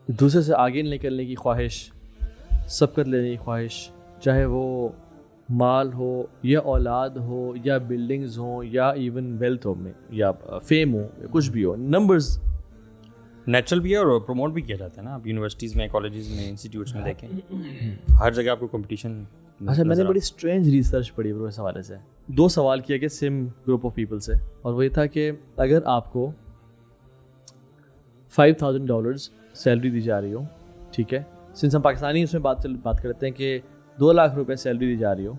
دوسرے سے آگے نکلنے کی خواہش, سبقت لینے کی خواہش, چاہے وہ مال ہو یا اولاد ہو یا بلڈنگز ہوں یا ایون ویلتھ ہو میں یا فیم ہو یا کچھ بھی ہو, نمبرز نیچرل بھی ہے اور پروموٹ بھی کیا جاتا ہے نا. آپ یونیورسٹیز میں, کالجز میں, انسٹیٹیوٹس میں دیکھیں, ہر جگہ آپ کو کمپٹیشن. اچھا, میں نے بڑی اسٹرینج ریسرچ پڑھی برو اس حوالے سے. 2 سوال کیا گیا سیم گروپ آف پیپل سے, اور وہ یہ تھا کہ اگر آپ کو $5,000 سیلری دی جا رہی ہو, ٹھیک ہے, سنس ہم پاکستانی اس میں بات کرتے ہیں کہ 2 لاکھ روپے سیلری دی جا رہی ہو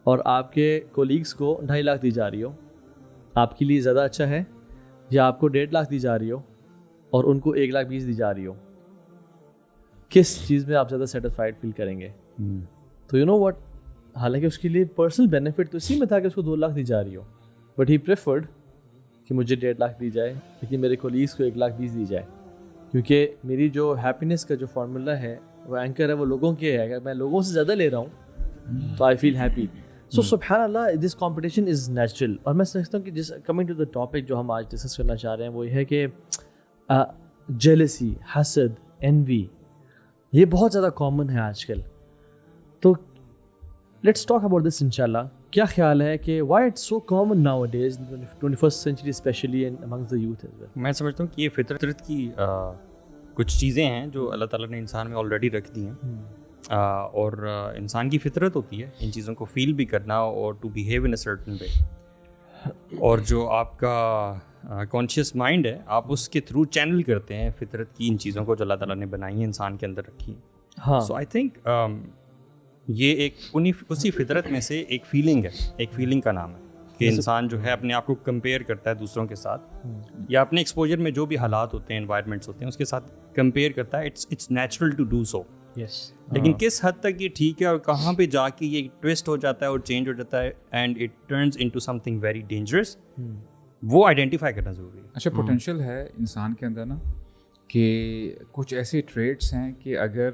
اور آپ کے کولیگس کو 2.5 لاکھ دی جا رہی ہو, آپ کے لیے زیادہ اچھا ہے یا آپ کو 1.5 لاکھ دی جا رہی ہو اور ان کو 1,20,000 دی جا رہی ہو, کس چیز میں آپ زیادہ سیٹسفائڈ فیل کریں گے؟ تو یو نو واٹ, حالانکہ اس کے لیے پرسنل بینیفٹ تو اسی میں تھا کہ اس کو 2 لاکھ دی جا رہی ہو, بٹ ہی پریفرڈ کہ مجھے 1.5 لاکھ دی جائے لیکن میرے کولیگس کو 1,20,000 دی جائے, کیونکہ میری جو ہیپینس کا جو فارمولا ہے وہ اینکر ہے وہ لوگوں کے ہے. اگر میں لوگوں سے زیادہ لے رہا ہوں تو آئی فیل ہیپی. سو سبحان اللہ, دس کمپٹیشن از نیچرل. اور میں سمجھتا ہوں کہ جس کمنگ ٹو دا ٹاپک جو ہم آج ڈسکس کرنا چاہ رہے ہیں وہ یہ ہے کہ جیلسی, حسد, انوی, یہ بہت زیادہ کامن ہے آج کل. تو لیٹس ٹاک اباؤٹ دس انشاءاللہ. کیا خیال ہے کہ why it's so common nowadays 21st century especially amongst the youth as well? میں سمجھتا ہوں کہ یہ فطرت کی کچھ چیزیں ہیں جو اللہ تعالیٰ نے انسان میں آلریڈی رکھ دی ہیں, اور انسان کی فطرت ہوتی ہے ان چیزوں کو فیل بھی کرنا اور to behave in a certain way. اور جو آپ کا کانشیس مائنڈ ہے, آپ اس کے تھرو چینل کرتے ہیں فطرت کی ان چیزوں کو جو اللہ تعالیٰ نے بنائی ہیں, انسان کے اندر رکھی ہیں. ہاں, سو آئی تھنک یہ ایک اسی فطرت میں سے ایک فیلنگ ہے, ایک فیلنگ کا نام ہے کہ انسان جو ہے اپنے آپ کو کمپیئر کرتا ہے دوسروں کے ساتھ, یا اپنے ایکسپوجر میں جو بھی حالات ہوتے ہیں, انوائرمنٹس ہوتے ہیں, اس کے ساتھ کمپیئر کرتا ہے. It's natural to do so. لیکن کس حد تک یہ ٹھیک ہے اور کہاں پہ جا کے یہ ٹویسٹ ہو جاتا ہے اور چینج ہو جاتا ہے and it turns into some thing very dangerous, وہ آئیڈینٹیفائی کرنا ضروری ہے. اچھا, پوٹینشیل ہے انسان کے اندر نا کہ کچھ ایسے ٹریٹس ہیں کہ اگر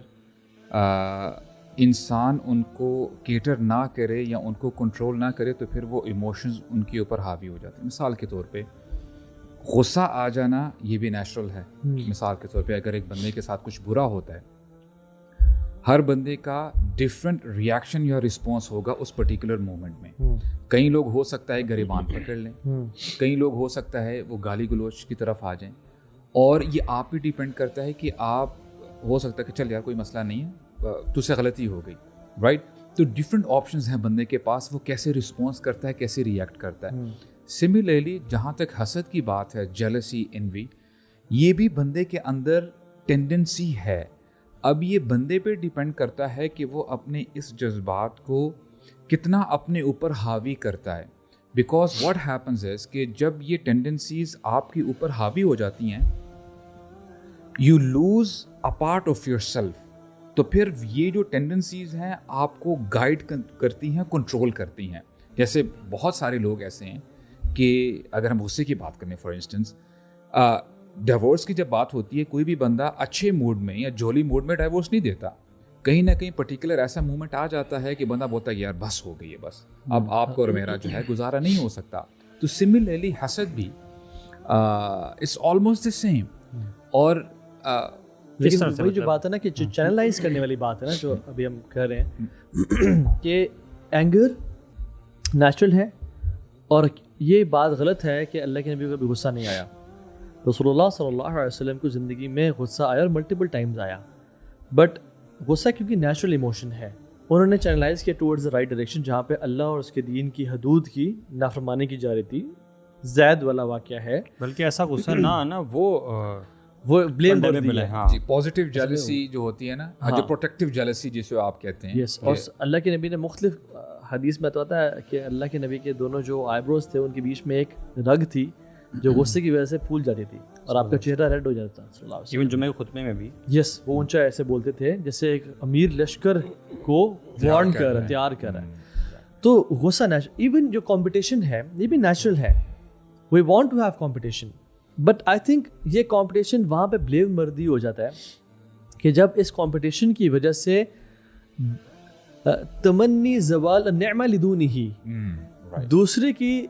انسان ان کو کیٹر نہ کرے یا ان کو کنٹرول نہ کرے تو پھر وہ ایموشنز ان کے اوپر حاوی ہو جاتے ہیں. مثال کے طور پہ غصہ آ جانا یہ بھی نیچرل ہے. مثال کے طور پہ اگر ایک بندے کے ساتھ کچھ برا ہوتا ہے, ہر بندے کا ڈفرینٹ ریئیکشن یا رسپانس ہوگا اس پرٹیکولر مومنٹ میں. کئی لوگ ہو سکتا ہے گریبان پکڑ لیں, کئی لوگ ہو سکتا ہے وہ گالی گلوچ کی طرف آ جائیں, اور یہ آپ پہ ڈیپینڈ کرتا ہے کہ آپ, ہو سکتا ہے کہ چل یار کوئی مسئلہ نہیں ہے, تو سے غلطی ہو گئی, رائٹ. تو ڈفرینٹ آپشنز ہیں بندے کے پاس, وہ کیسے رسپانس کرتا ہے, کیسے ریئیکٹ کرتا ہے. سملرلی جہاں تک حسد کی بات ہے, جیلسی, انوی, یہ بھی بندے کے اندر ٹینڈنسی ہے. اب یہ بندے پہ ڈیپینڈ کرتا ہے کہ وہ اپنے اس جذبات کو کتنا اپنے اوپر حاوی کرتا ہے. بیکاز واٹ ہیپنز از کہ جب یہ ٹینڈنسیز آپ کے اوپر حاوی ہو جاتی ہیں, you lose a part of your self. تو پھر یہ جو ٹینڈنسیز ہیں آپ کو گائیڈ کرتی ہیں, کنٹرول کرتی ہیں. جیسے بہت سارے لوگ ایسے ہیں کہ اگر ہم غصے کی بات کریں, فار انسٹنس ڈیورس کی جب بات ہوتی ہے, کوئی بھی بندہ اچھے موڈ میں یا جولی موڈ میں ڈیورس نہیں دیتا. کہیں نہ کہیں پرٹیکولر ایسا مومنٹ آ جاتا ہے کہ بندہ بولتا ہے یار بس ہو گئی ہے, بس اب آپ کو اور میرا جو ہے گزارا نہیں ہو سکتا. تو سملرلی حسد بھی اٹس آلموسٹ دی سیم. اور لیکن وہی جو بات ہے نا کہ جو چینلائز کرنے والی بات ہے نا جو ابھی ہم کہہ رہے ہیں کہ اینگر نیچرل ہے, اور یہ بات غلط ہے کہ اللہ کے نبی کو بھی غصہ نہیں آیا. رسول اللہ صلی اللہ علیہ وسلم کو زندگی میں غصہ آیا اور ملٹیپل ٹائمز آیا, بٹ غصہ کیونکہ نیچرل ایموشن ہے, انہوں نے چینلائز کیا ٹورڈز دا رائٹ ڈائریکشن جہاں پہ اللہ اور اس کے دین کی حدود کی نافرمانی کی جا رہی تھی. زید والا واقعہ ہے, بلکہ ایسا غصہ نہ آنا وہ بلیم ملے. ہاں جی, پازیٹیو جیلسی جو ہوتی ہے نا, جو پروٹیکٹیو جیلسی جسے آپ کہتے ہیں. یس, اور اللہ کے نبی نے مختلف حدیث میں تو آتا ہے کہ اللہ کے نبی کے دونوں جو آئی بروز تھے ان کے بیچ میں ایک رگ تھی جو غصے کی وجہ سے پھول جاتی تھی اور آپ کا چہرہ ریڈ ہو جاتا تھا. ایون جمعہ کے خطبے میں بھی یس, وہ اونچا ایسے بولتے تھے جیسے ایک امیر لشکر کو وارن کر تیار کر رہا ہے. تو غصہ نیچرل, ایون جو کمپٹیشن ہے یہ بھی نیچرل ہے. We want to have competition, but I think یہ کمپٹیشن وہاں پہ بلیو مردی ہو جاتا ہے کہ جب اس کمپٹیشن کی وجہ سے تمنی زوال نعمہ لدونی ہی, دوسرے کی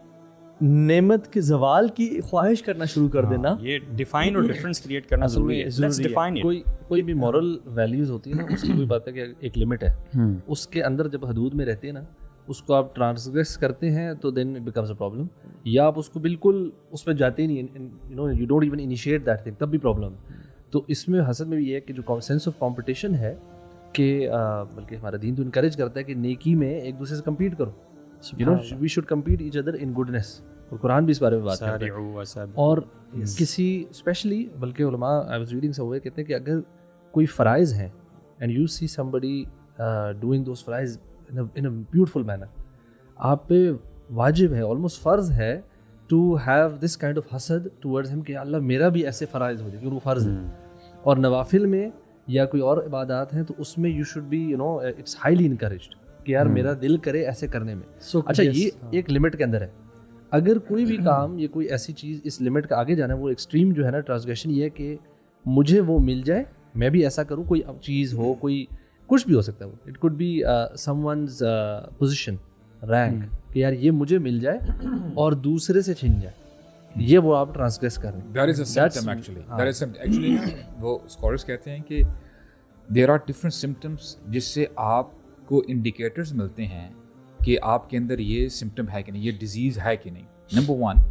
نعمت کے زوال کی خواہش کرنا شروع کر دینا. یہ ڈیفائن اور ڈفرنس کریٹ کرنا ضروری ہے. کوئی بھی مورل ویلیوز ہوتی ہے نا اس کی کوئی بات ہے کہ ایک لمٹ ہے, اس کے اندر جب حدود میں رہتے ہیں نا اس کو آپ ٹرانسگریس کرتے ہیں تو then it becomes a problem, یا آپ اس کو بالکل اس پہ جاتے ہی نہیں, you know you don't even initiate that thing, تب بھی پرابلم. تو اس میں حسد میں بھی یہ ہے کہ جو سینس آف کمپٹیشن ہے کہ بلکہ ہمارا دین تو انکریج کرتا ہے کہ نیکی میں ایک دوسرے سے کمپیٹ کرو, you know we should compete each other in goodness, اور قرآن بھی اس بارے میں بات کرتا ہے. اور کسی اسپیشلی بلکہ علماء آئی واز ریڈنگ سم وے کہتے ہیں کہ اگر کوئی فرائض ہیں and you see somebody doing those فرائض ان اے بیوٹیفل مینر, آپ پہ واجب ہے, آلموسٹ فرض ہے to have this kind of حسد ٹورڈز ہم کہ اللہ میرا بھی ایسے فرائض ہو جائے کیونکہ وہ فرض ہے. اور نوافل میں یا کوئی اور عبادات ہیں تو اس میں you should be you know it's highly encouraged کہ یار میرا دل کرے ایسے کرنے میں. اچھا یہ ایک لمٹ کے اندر ہے, اگر کوئی بھی کام یا کوئی ایسی چیز اس لمٹ کا آگے جانا ہے, وہ ایکسٹریم جو ہے نا ٹرانسگریشن یہ ہے کہ مجھے وہ مل جائے, میں بھی ایسا کروں, کوئی چیز ہو, کوئی کچھ بھی ہو سکتا ہے, وہ it could be someone's position, rank, کہ یار یہ مجھے مل جائے اور دوسرے سے چھن جائے, یہ وہ آپ ٹرانسگریس کر رہے ہیں. That is a symptom actually. That is actually وہ scholars کہتے ہیں کہ there are different symptoms جس سے آپ کو indicators ملتے ہیں کہ آپ کے اندر یہ symptom ہے کہ نہیں, یہ disease ہے کہ نہیں. Number one,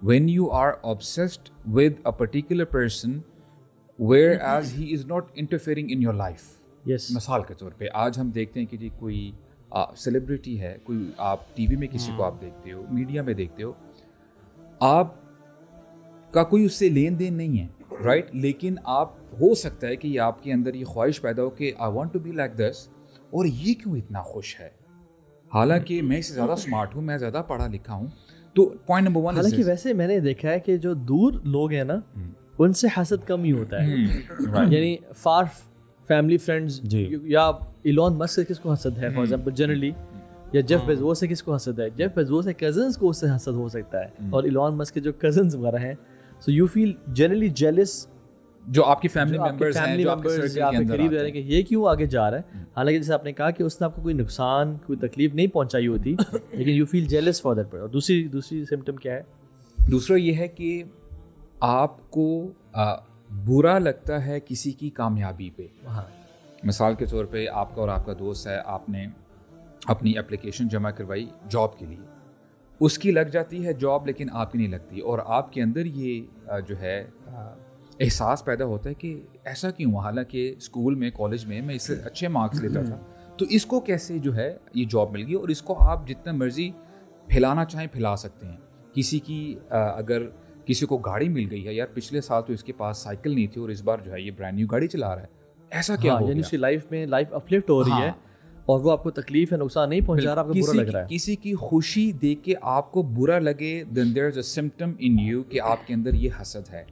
when you are obsessed with a particular person whereas he is not interfering in your life. Yes. مثال کے طور پہ آج ہم دیکھتے ہیں کہ جی کوئی سیلیبریٹی ہے, کوئی آپ ٹی وی میں کسی کو آپ دیکھتے ہو, میڈیا میں دیکھتے ہو, آپ کا کوئی اس سے لین دین نہیں ہے, رائٹ, لیکن آپ ہو سکتا ہے کہ یہ آپ کے اندر یہ خواہش پیدا ہو کہ I want to be like this, اور یہ کیوں اتنا خوش ہے, حالانکہ میں اس سے زیادہ اسمارٹ ہوں, میں زیادہ پڑھا لکھا ہوں. تو پوائنٹ نمبر ون, حالانکہ ویسے میں نے دیکھا ہے کہ جو دور لوگ ہیں نا ان سے حسد کم ہی ہوتا ہے, یعنی فار فیملی فرینڈز, یا ایلون مسک سے کس کو حسد ہے فار ایگزامپل جنرلی, یا جیف بیزوس سے کس کو حسد ہے, جیف بیزوس کے کزنس کو اس سے حسد ہو سکتا ہے, اور ایلون مسک کے جو کزنس وغیرہ ہیں, so you feel generally jealous جو آپ کی فیملی ممبرز ہیں, جو آپ کے سرکل کے اندر قریب رہ رہے ہیں کہ یہ کیوں آگے جا رہا ہے, حالانکہ جیسے آپ نے کہا کہ اس نے آپ کو کوئی نقصان کوئی تکلیف نہیں پہنچائی ہوتی, لیکن you feel jealous for that. اور دوسری سمٹم کیا ہے, دوسرا یہ ہے کہ آپ کو برا لگتا ہے کسی کی کامیابی پہ. مثال کے طور پہ آپ کا اور آپ کا دوست ہے, آپ نے اپنی اپلیکیشن جمع کروائی جاب کے لیے, اس کی لگ جاتی ہے جاب لیکن آپ کی نہیں لگتی, اور آپ کے اندر یہ جو ہے احساس پیدا ہوتا ہے کہ ایسا کیوں, حالانکہ اسکول میں کالج میں اس سے اچھے مارکس لیتا تھا, تو اس کو کیسے جو ہے یہ جاب مل گئی. اور اس کو آپ جتنا مرضی پھیلانا چاہیں پھیلا سکتے ہیں. کسی کی اگر کسی کو گاڑی مل گئی ہے, یار پچھلے سال تو اس کے پاس سائیکل نہیں تھی اور اس بار جو ہے یہ برانڈ نیو گاڑی چلا رہا ہے, ایسا کیا ہو گیا, یعنی اس کی لائف میں لائف اپلفٹ ہو رہی ہے اور وہ آپ کو تکلیف ہے, نقصان نہیں پہنچا رہا, آپ کو برا لگ رہا ہے. کسی کی خوشی دیکھ کے آپ کو برا لگے, then there is a symptom in you کہ آپ کے اندر یہ حسد ہے.